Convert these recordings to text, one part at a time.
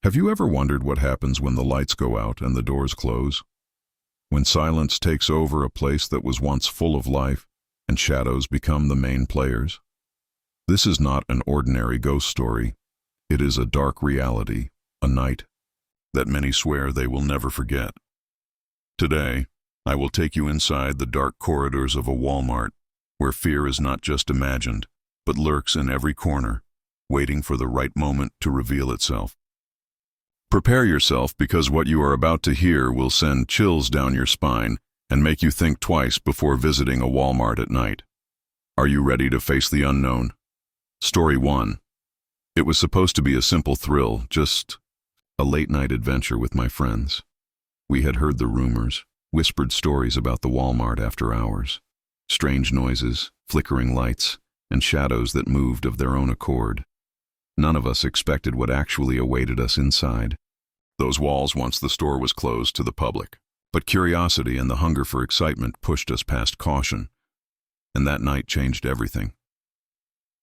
Have you ever wondered what happens when the lights go out and the doors close? When silence takes over a place that was once full of life and shadows become the main players? This is not an ordinary ghost story. It is a dark reality, a night that many swear they will never forget. Today, I will take you inside the dark corridors of a Walmart, where fear is not just imagined, but lurks in every corner, waiting for the right moment to reveal itself. Prepare yourself, because what you are about to hear will send chills down your spine and make you think twice before visiting a Walmart at night. Are you ready to face the unknown? Story 1. It was supposed to be a simple thrill, just a late-night adventure with my friends. We had heard the rumors, whispered stories about the Walmart after hours. Strange noises, flickering lights, and shadows that moved of their own accord. None of us expected what actually awaited us inside. Those walls once the store was closed to the public. But curiosity and the hunger for excitement pushed us past caution, and that night changed everything.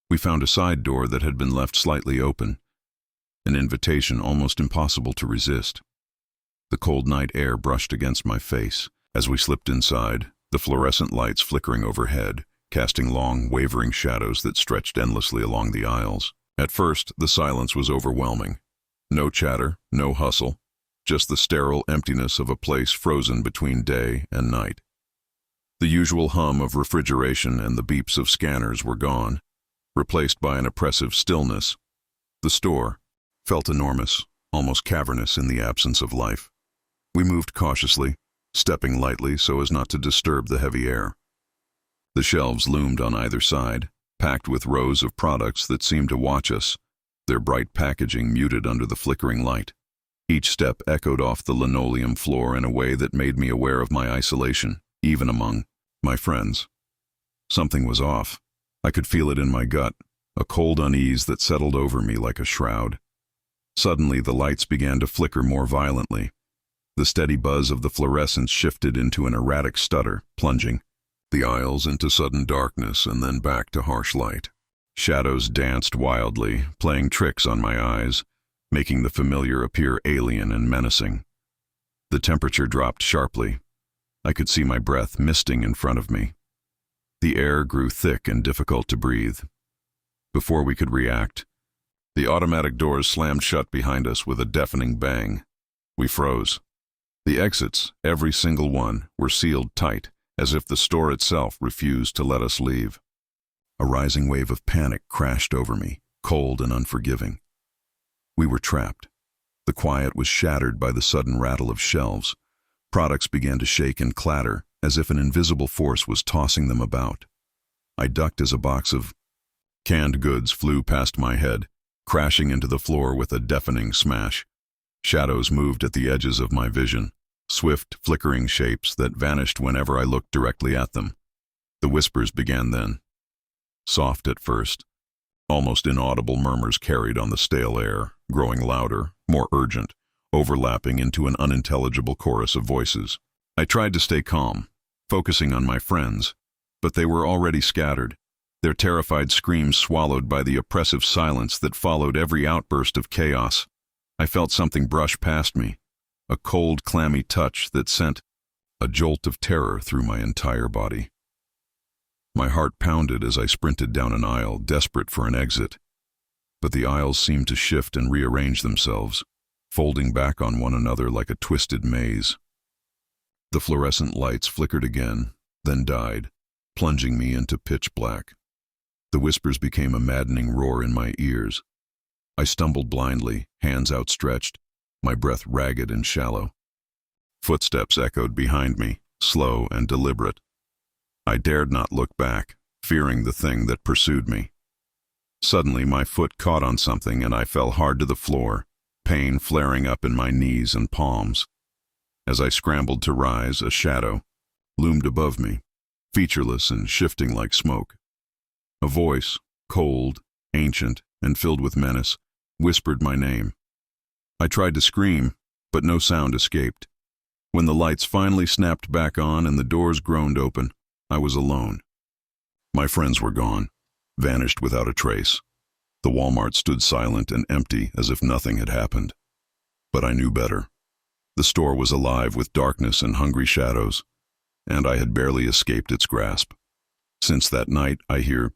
We found a side door that had been left slightly open, an invitation almost impossible to resist. The cold night air brushed against my face. As we slipped inside, the fluorescent lights flickering overhead, casting long, wavering shadows that stretched endlessly along the aisles. At first, the silence was overwhelming. No chatter, no hustle, just the sterile emptiness of a place frozen between day and night. The usual hum of refrigeration and the beeps of scanners were gone, replaced by an oppressive stillness. The store felt enormous, almost cavernous in the absence of life. We moved cautiously, stepping lightly so as not to disturb the heavy air. The shelves loomed on either side, packed with rows of products that seemed to watch us, their bright packaging muted under the flickering light. Each step echoed off the linoleum floor in a way that made me aware of my isolation, even among my friends. Something was off. I could feel it in my gut, a cold unease that settled over me like a shroud. Suddenly, the lights began to flicker more violently. The steady buzz of the fluorescence shifted into an erratic stutter, plunging the aisles into sudden darkness and then back to harsh light. Shadows danced wildly, playing tricks on my eyes, making the familiar appear alien and menacing. The temperature dropped sharply. I could see my breath misting in front of me. The air grew thick and difficult to breathe. Before we could react, the automatic doors slammed shut behind us with a deafening bang. We froze. The exits, every single one, were sealed tight, as if the store itself refused to let us leave. A rising wave of panic crashed over me, cold and unforgiving. We were trapped. The quiet was shattered by the sudden rattle of shelves. Products began to shake and clatter, as if an invisible force was tossing them about. I ducked as a box of canned goods flew past my head, crashing into the floor with a deafening smash. Shadows moved at the edges of my vision, swift, flickering shapes that vanished whenever I looked directly at them. The whispers began then. Soft at first, almost inaudible murmurs carried on the stale air, growing louder, more urgent, overlapping into an unintelligible chorus of voices. I tried to stay calm, focusing on my friends, but they were already scattered, their terrified screams swallowed by the oppressive silence that followed every outburst of chaos. I felt something brush past me, a cold, clammy touch that sent a jolt of terror through my entire body. My heart pounded as I sprinted down an aisle, desperate for an exit. But the aisles seemed to shift and rearrange themselves, folding back on one another like a twisted maze. The fluorescent lights flickered again, then died, plunging me into pitch black. The whispers became a maddening roar in my ears. I stumbled blindly, hands outstretched, my breath ragged and shallow. Footsteps echoed behind me, slow and deliberate. I dared not look back, fearing the thing that pursued me. Suddenly, my foot caught on something and I fell hard to the floor, pain flaring up in my knees and palms. As I scrambled to rise, a shadow loomed above me, featureless and shifting like smoke. A voice, cold, ancient, and filled with menace, whispered my name. I tried to scream, but no sound escaped. When the lights finally snapped back on and the doors groaned open, I was alone. My friends were gone, vanished without a trace. The Walmart stood silent and empty as if nothing had happened. But I knew better. The store was alive with darkness and hungry shadows, and I had barely escaped its grasp. Since that night, I hear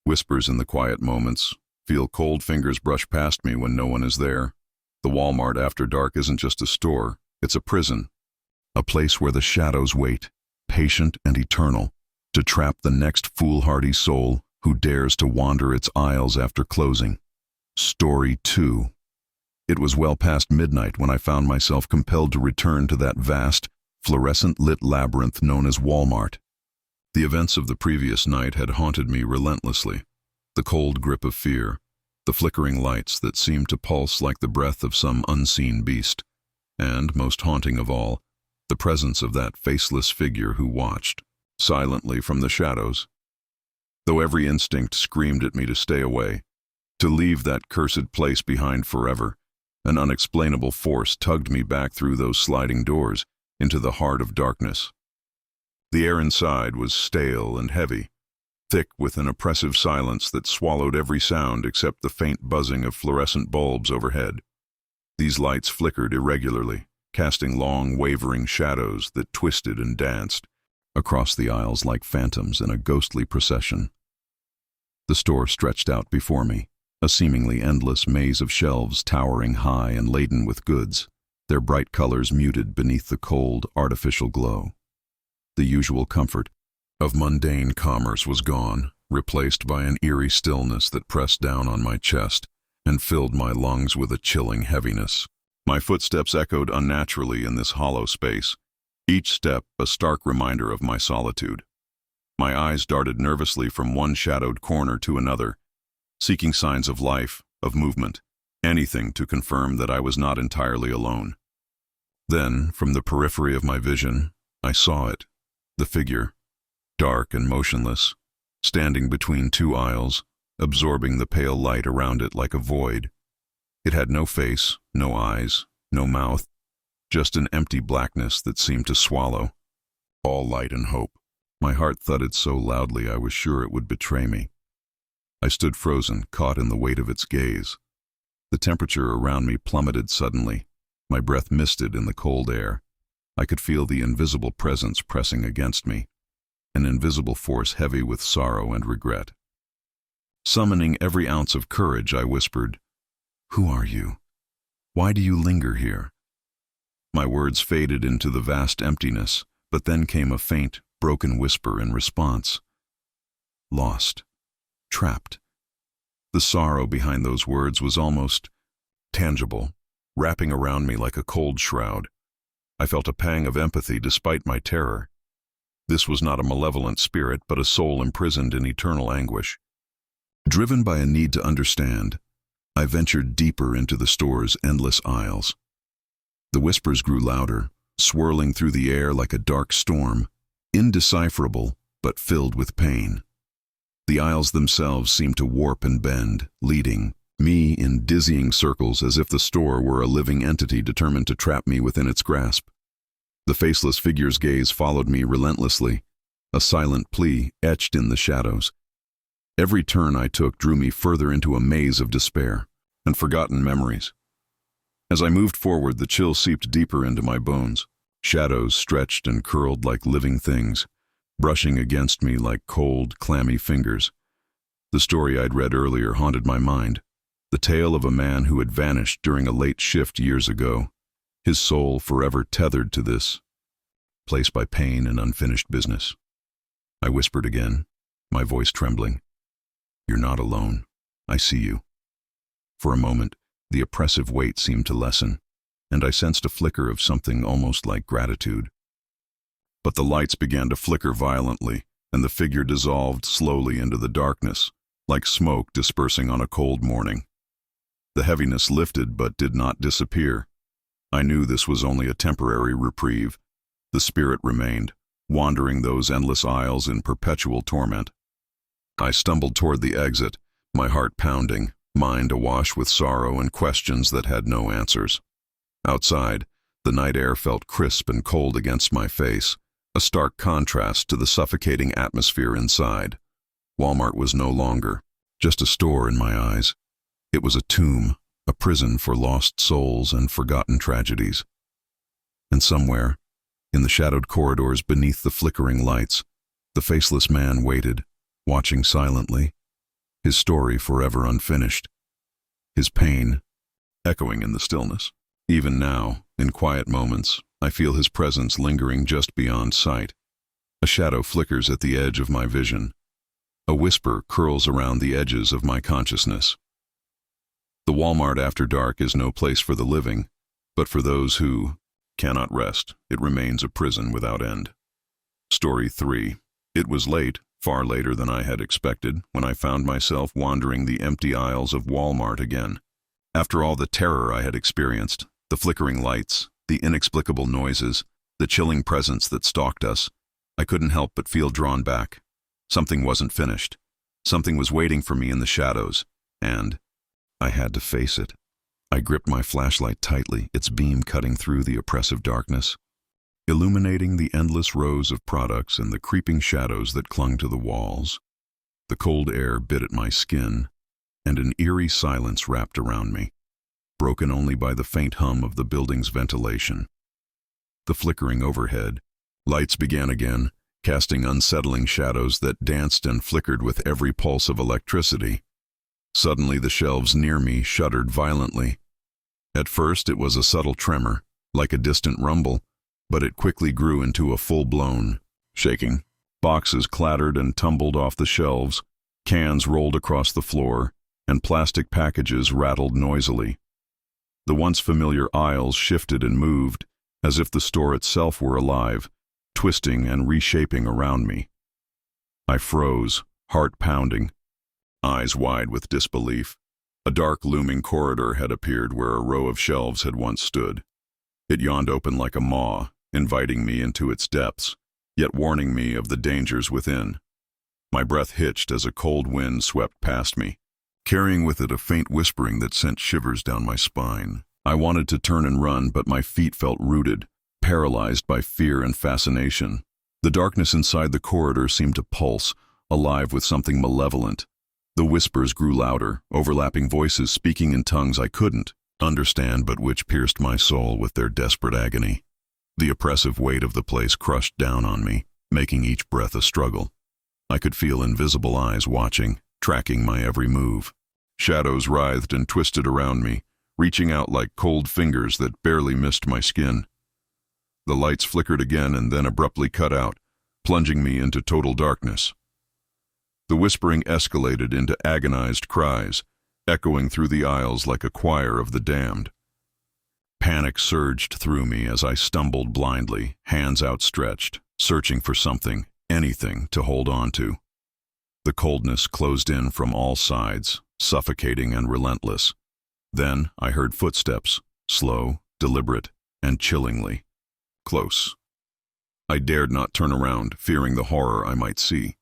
whispers in the quiet moments, feel cold fingers brush past me when no one is there. The Walmart after dark isn't just a store, it's a prison. A place where the shadows wait, patient and eternal, to trap the next foolhardy soul who dares to wander its aisles after closing. Story 2. It was well past midnight when I found myself compelled to return to that vast, fluorescent-lit labyrinth known as Walmart. The events of the previous night had haunted me relentlessly. The cold grip of fear, the flickering lights that seemed to pulse like the breath of some unseen beast, and, most haunting of all, the presence of that faceless figure who watched, silently from the shadows. Though every instinct screamed at me to stay away, to leave that cursed place behind forever, an unexplainable force tugged me back through those sliding doors into the heart of darkness. The air inside was stale and heavy, thick with an oppressive silence that swallowed every sound except the faint buzzing of fluorescent bulbs overhead. These lights flickered irregularly, casting long, wavering shadows that twisted and danced across the aisles like phantoms in a ghostly procession. The store stretched out before me, a seemingly endless maze of shelves towering high and laden with goods, their bright colors muted beneath the cold, artificial glow. The usual comfort of mundane commerce was gone, replaced by an eerie stillness that pressed down on my chest and filled my lungs with a chilling heaviness. My footsteps echoed unnaturally in this hollow space, each step a stark reminder of my solitude. My eyes darted nervously from one shadowed corner to another, seeking signs of life, of movement, anything to confirm that I was not entirely alone. Then, from the periphery of my vision, I saw it, the figure, dark and motionless, standing between two aisles, absorbing the pale light around it like a void. It had no face, no eyes, no mouth, just an empty blackness that seemed to swallow all light and hope. My heart thudded so loudly I was sure it would betray me. I stood frozen, caught in the weight of its gaze. The temperature around me plummeted suddenly. My breath misted in the cold air. I could feel the invisible presence pressing against me, an invisible force heavy with sorrow and regret. Summoning every ounce of courage, I whispered, "Who are you? Why do you linger here?" My words faded into the vast emptiness, but then came a faint, broken whisper in response. Lost. Trapped. The sorrow behind those words was almost tangible, wrapping around me like a cold shroud. I felt a pang of empathy despite my terror. This was not a malevolent spirit, but a soul imprisoned in eternal anguish. Driven by a need to understand, I ventured deeper into the store's endless aisles. The whispers grew louder, swirling through the air like a dark storm, indecipherable but filled with pain. The aisles themselves seemed to warp and bend, leading me in dizzying circles as if the store were a living entity determined to trap me within its grasp. The faceless figure's gaze followed me relentlessly, a silent plea etched in the shadows. Every turn I took drew me further into a maze of despair and forgotten memories. As I moved forward, the chill seeped deeper into my bones. Shadows stretched and curled like living things, brushing against me like cold, clammy fingers. The story I'd read earlier haunted my mind, the tale of a man who had vanished during a late shift years ago, his soul forever tethered to this place by pain and unfinished business. I whispered again, my voice trembling, "You're not alone. I see you." For a moment, the oppressive weight seemed to lessen, and I sensed a flicker of something almost like gratitude. But the lights began to flicker violently, and the figure dissolved slowly into the darkness, like smoke dispersing on a cold morning. The heaviness lifted but did not disappear. I knew this was only a temporary reprieve. The spirit remained, wandering those endless aisles in perpetual torment. I stumbled toward the exit, my heart pounding, mind awash with sorrow and questions that had no answers. Outside, the night air felt crisp and cold against my face, a stark contrast to the suffocating atmosphere inside. Walmart was no longer just a store in my eyes. It was a tomb, a prison for lost souls and forgotten tragedies. And somewhere, in the shadowed corridors beneath the flickering lights, the faceless man waited, watching silently, his story forever unfinished, his pain echoing in the stillness. Even now, in quiet moments, I feel his presence lingering just beyond sight. A shadow flickers at the edge of my vision. A whisper curls around the edges of my consciousness. The Walmart after dark is no place for the living, but for those who cannot rest, it remains a prison without end. Story 3. It was late, far later than I had expected, when I found myself wandering the empty aisles of Walmart again. After all the terror I had experienced, the flickering lights, the inexplicable noises, the chilling presence that stalked us, I couldn't help but feel drawn back. Something wasn't finished. Something was waiting for me in the shadows, and I had to face it. I gripped my flashlight tightly, its beam cutting through the oppressive darkness, illuminating the endless rows of products and the creeping shadows that clung to the walls. The cold air bit at my skin, and an eerie silence wrapped around me, broken only by the faint hum of the building's ventilation. The flickering overhead lights began again, casting unsettling shadows that danced and flickered with every pulse of electricity. Suddenly the shelves near me shuddered violently. At first it was a subtle tremor, like a distant rumble, but it quickly grew into a full-blown shaking. Boxes clattered and tumbled off the shelves, cans rolled across the floor, and plastic packages rattled noisily. The once familiar aisles shifted and moved, as if the store itself were alive, twisting and reshaping around me. I froze, heart pounding, eyes wide with disbelief. A dark looming corridor had appeared where a row of shelves had once stood. It yawned open like a maw, inviting me into its depths, yet warning me of the dangers within. My breath hitched as a cold wind swept past me, carrying with it a faint whispering that sent shivers down my spine. I wanted to turn and run, but my feet felt rooted, paralyzed by fear and fascination. The darkness inside the corridor seemed to pulse, alive with something malevolent. The whispers grew louder, overlapping voices speaking in tongues I couldn't understand but which pierced my soul with their desperate agony. The oppressive weight of the place crushed down on me, making each breath a struggle. I could feel invisible eyes watching, tracking my every move. Shadows writhed and twisted around me, reaching out like cold fingers that barely missed my skin. The lights flickered again and then abruptly cut out, plunging me into total darkness. The whispering escalated into agonized cries, echoing through the aisles like a choir of the damned. Panic surged through me as I stumbled blindly, hands outstretched, searching for something, anything to hold on to. The coldness closed in from all sides, suffocating and relentless. Then I heard footsteps, slow, deliberate, and chillingly close. I dared not turn around, fearing the horror I might see.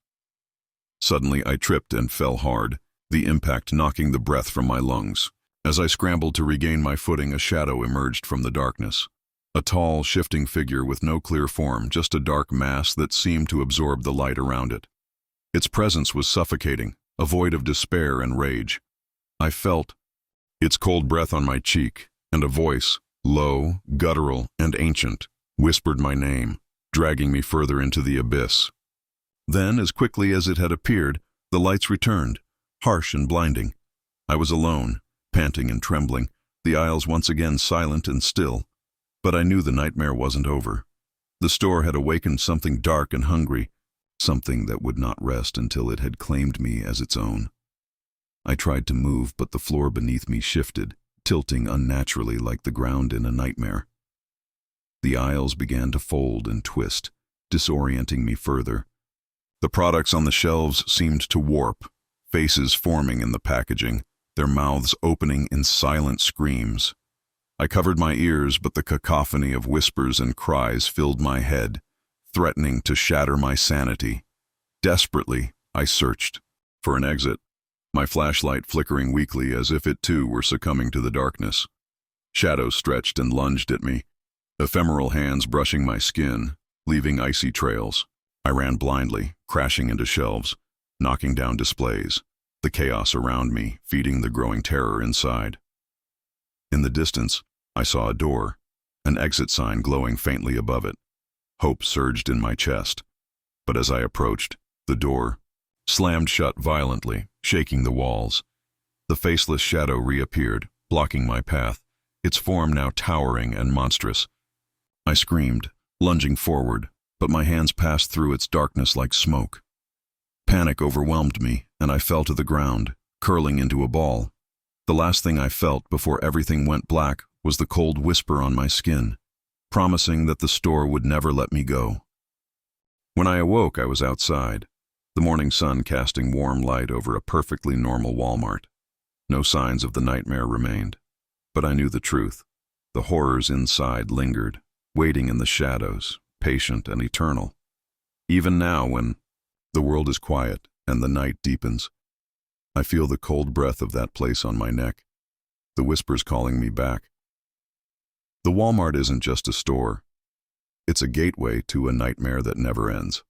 Suddenly I tripped and fell hard, the impact knocking the breath from my lungs. As I scrambled to regain my footing, a shadow emerged from the darkness. A tall, shifting figure with no clear form, just a dark mass that seemed to absorb the light around it. Its presence was suffocating, a void of despair and rage. I felt its cold breath on my cheek, and a voice, low, guttural, and ancient, whispered my name, dragging me further into the abyss. Then, as quickly as it had appeared, the lights returned, harsh and blinding. I was alone, panting and trembling, the aisles once again silent and still. But I knew the nightmare wasn't over. The store had awakened something dark and hungry, something that would not rest until it had claimed me as its own. I tried to move, but the floor beneath me shifted, tilting unnaturally like the ground in a nightmare. The aisles began to fold and twist, disorienting me further. The products on the shelves seemed to warp, faces forming in the packaging, their mouths opening in silent screams. I covered my ears, but the cacophony of whispers and cries filled my head, threatening to shatter my sanity. Desperately, I searched for an exit, my flashlight flickering weakly as if it too were succumbing to the darkness. Shadows stretched and lunged at me, ephemeral hands brushing my skin, leaving icy trails. I ran blindly, crashing into shelves, knocking down displays, the chaos around me feeding the growing terror inside. In the distance, I saw a door, an exit sign glowing faintly above it. Hope surged in my chest. But as I approached, the door slammed shut violently, shaking the walls. The faceless shadow reappeared, blocking my path, its form now towering and monstrous. I screamed, lunging forward, but my hands passed through its darkness like smoke. Panic overwhelmed me, and I fell to the ground, curling into a ball. The last thing I felt before everything went black was the cold whisper on my skin, promising that the store would never let me go. When I awoke, I was outside, the morning sun casting warm light over a perfectly normal Walmart. No signs of the nightmare remained, but I knew the truth. The horrors inside lingered, waiting in the shadows, patient and eternal. Even now, when the world is quiet and the night deepens, I feel the cold breath of that place on my neck, the whispers calling me back. The Walmart isn't just a store. It's a gateway to a nightmare that never ends.